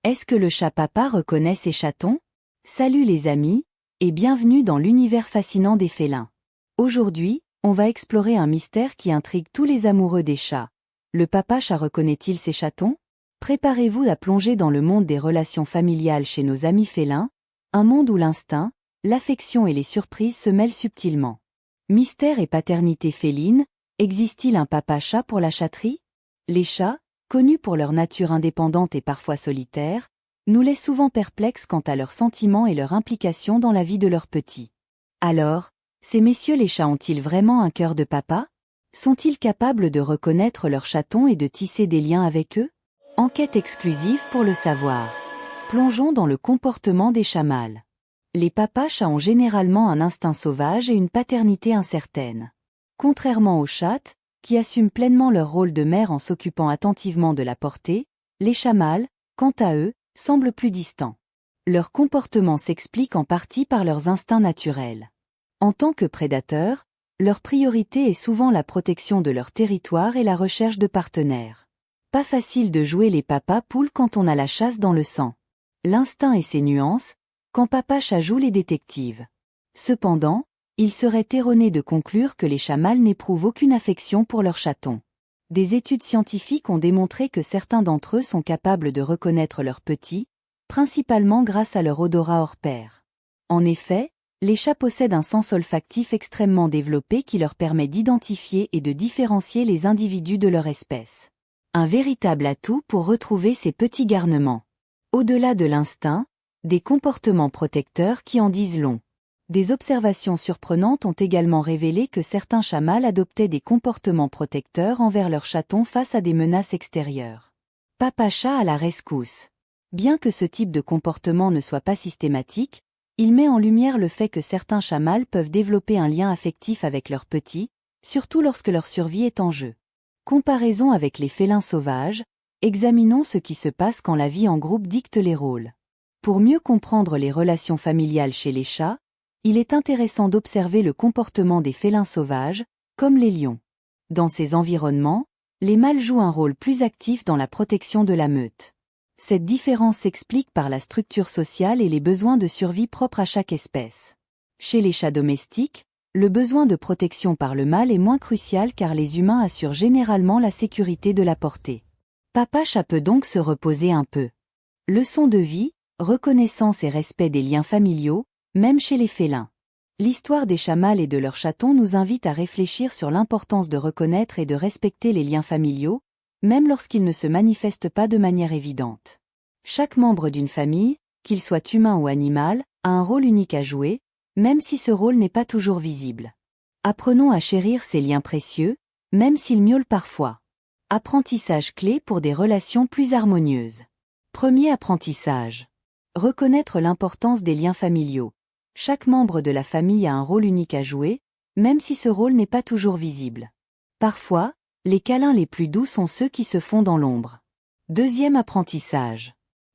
Est-ce que le chat papa reconnaît ses chatons? Salut les amis, et bienvenue dans l'univers fascinant des félins. Aujourd'hui, on va explorer un mystère qui intrigue tous les amoureux des chats. Le papa chat reconnaît-il ses chatons? Préparez-vous à plonger dans le monde des relations familiales chez nos amis félins, un monde où l'instinct, l'affection et les surprises se mêlent subtilement. Mystère et paternité féline, existe-t-il un papa chat pour la chatterie? Les chats, connus pour leur nature indépendante et parfois solitaire, nous laissent souvent perplexes quant à leurs sentiments et leur implication dans la vie de leurs petits. Alors, ces messieurs les chats ont-ils vraiment un cœur de papa? Sont-ils capables de reconnaître leurs chatons et de tisser des liens avec eux? Enquête exclusive pour le savoir. Plongeons dans le comportement des chats mâles. Les papas chats ont généralement un instinct sauvage et une paternité incertaine. Contrairement aux chattes, qui assument pleinement leur rôle de mère en s'occupant attentivement de la portée, les chats mâles, quant à eux, semblent plus distants. Leur comportement s'explique en partie par leurs instincts naturels. En tant que prédateurs, leur priorité est souvent la protection de leur territoire et la recherche de partenaires. Pas facile de jouer les papas poules quand on a la chasse dans le sang. L'instinct et ses nuances, quand papa chat joue les détectives. Cependant, il serait erroné de conclure que les chats mâles n'éprouvent aucune affection pour leurs chatons. Des études scientifiques ont démontré que certains d'entre eux sont capables de reconnaître leurs petits, principalement grâce à leur odorat hors pair. En effet, les chats possèdent un sens olfactif extrêmement développé qui leur permet d'identifier et de différencier les individus de leur espèce. Un véritable atout pour retrouver ces petits garnements. Au-delà de l'instinct, des comportements protecteurs qui en disent long. Des observations surprenantes ont également révélé que certains chats mâles adoptaient des comportements protecteurs envers leurs chatons face à des menaces extérieures. Papa chat à la rescousse. Bien que ce type de comportement ne soit pas systématique, il met en lumière le fait que certains chats mâles peuvent développer un lien affectif avec leurs petits, surtout lorsque leur survie est en jeu. Comparaison avec les félins sauvages, examinons ce qui se passe quand la vie en groupe dicte les rôles. Pour mieux comprendre les relations familiales chez les chats, il est intéressant d'observer le comportement des félins sauvages, comme les lions. Dans ces environnements, les mâles jouent un rôle plus actif dans la protection de la meute. Cette différence s'explique par la structure sociale et les besoins de survie propres à chaque espèce. Chez les chats domestiques, le besoin de protection par le mâle est moins crucial car les humains assurent généralement la sécurité de la portée. Papa chat peut donc se reposer un peu. Leçon de vie, reconnaissance et respect des liens familiaux, même chez les félins. L'histoire des chats mâles et de leurs chatons nous invite à réfléchir sur l'importance de reconnaître et de respecter les liens familiaux, même lorsqu'ils ne se manifestent pas de manière évidente. Chaque membre d'une famille, qu'il soit humain ou animal, a un rôle unique à jouer, même si ce rôle n'est pas toujours visible. Apprenons à chérir ces liens précieux, même s'ils miaulent parfois. Apprentissage clé pour des relations plus harmonieuses. Premier apprentissage. Reconnaître l'importance des liens familiaux. Chaque membre de la famille a un rôle unique à jouer, même si ce rôle n'est pas toujours visible. Parfois, les câlins les plus doux sont ceux qui se font dans l'ombre. Deuxième apprentissage.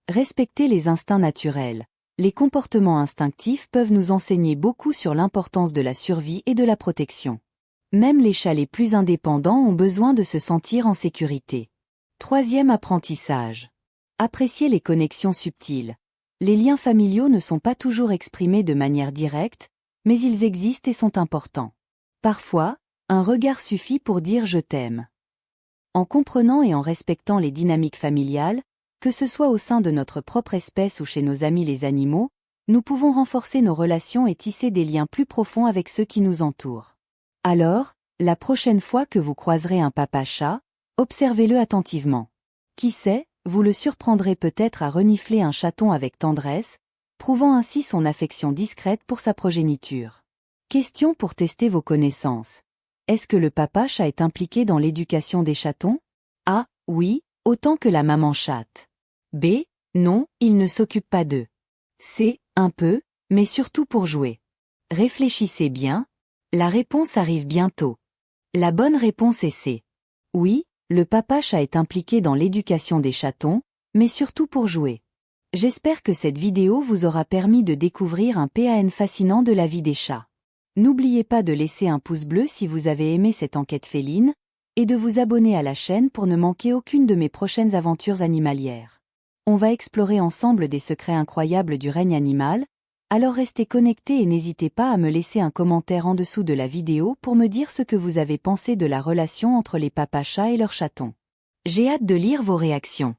Respecter les instincts naturels. Les comportements instinctifs peuvent nous enseigner beaucoup sur l'importance de la survie et de la protection. Même les chats les plus indépendants ont besoin de se sentir en sécurité. Troisième apprentissage. Apprécier les connexions subtiles. Les liens familiaux ne sont pas toujours exprimés de manière directe, mais ils existent et sont importants. Parfois, un regard suffit pour dire « je t'aime ». En comprenant et en respectant les dynamiques familiales, que ce soit au sein de notre propre espèce ou chez nos amis les animaux, nous pouvons renforcer nos relations et tisser des liens plus profonds avec ceux qui nous entourent. Alors, la prochaine fois que vous croiserez un papa chat, observez-le attentivement. Qui sait, vous le surprendrez peut-être à renifler un chaton avec tendresse, prouvant ainsi son affection discrète pour sa progéniture. Question pour tester vos connaissances. Est-ce que le papa chat est impliqué dans l'éducation des chatons? A. Oui, autant que la maman chatte. B. Non, il ne s'occupe pas d'eux. C. Un peu, mais surtout pour jouer. Réfléchissez bien. La réponse arrive bientôt. La bonne réponse est C. Oui, le papa chat est impliqué dans l'éducation des chatons, mais surtout pour jouer. J'espère que cette vidéo vous aura permis de découvrir un pan fascinant de la vie des chats. N'oubliez pas de laisser un pouce bleu si vous avez aimé cette enquête féline, et de vous abonner à la chaîne pour ne manquer aucune de mes prochaines aventures animalières. On va explorer ensemble des secrets incroyables du règne animal, alors restez connectés et n'hésitez pas à me laisser un commentaire en dessous de la vidéo pour me dire ce que vous avez pensé de la relation entre les papas chats et leurs chatons. J'ai hâte de lire vos réactions.